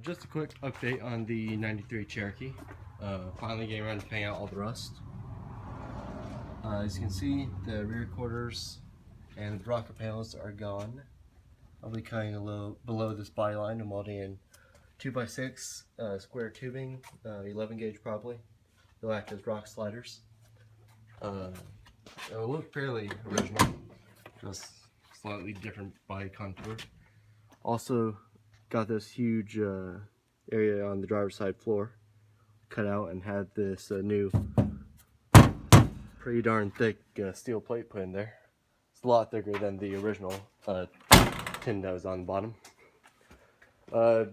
Just a quick update on the 93 Cherokee. Finally getting around to paying out all the rust. As you can see, the rear quarters and the rocker panels are gone. I'll be cutting a little below this body line and welding in 2x6 square tubing, 11 gauge probably. They'll act as rock sliders. It'll look fairly original, just slightly different body contour. Also got this huge area on the driver's side floor cut out and had this new pretty darn thick steel plate put in there. It's a lot thicker than the original tin that was on the bottom.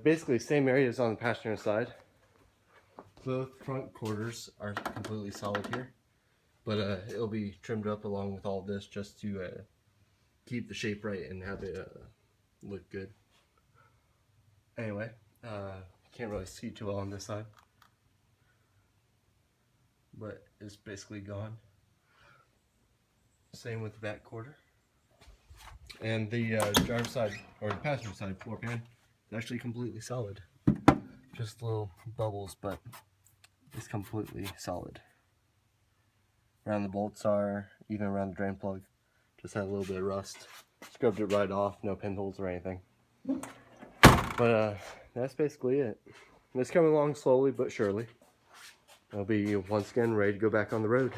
Basically same areas on the passenger side. Both front quarters are completely solid here, but it'll be trimmed up along with all this just to keep the shape right and have it look good. Anyway, can't really see too well on this side, but it's basically gone. Same with the back quarter. And the driver's side, or the passenger side floor pan is actually completely solid. Just little bubbles, but it's completely solid. Around the bolts are, even around the drain plug, just had a little bit of rust. Scrubbed it right off, no pinholes or anything. But that's basically it. It's coming along slowly but surely. I'll be once again ready to go back on the road.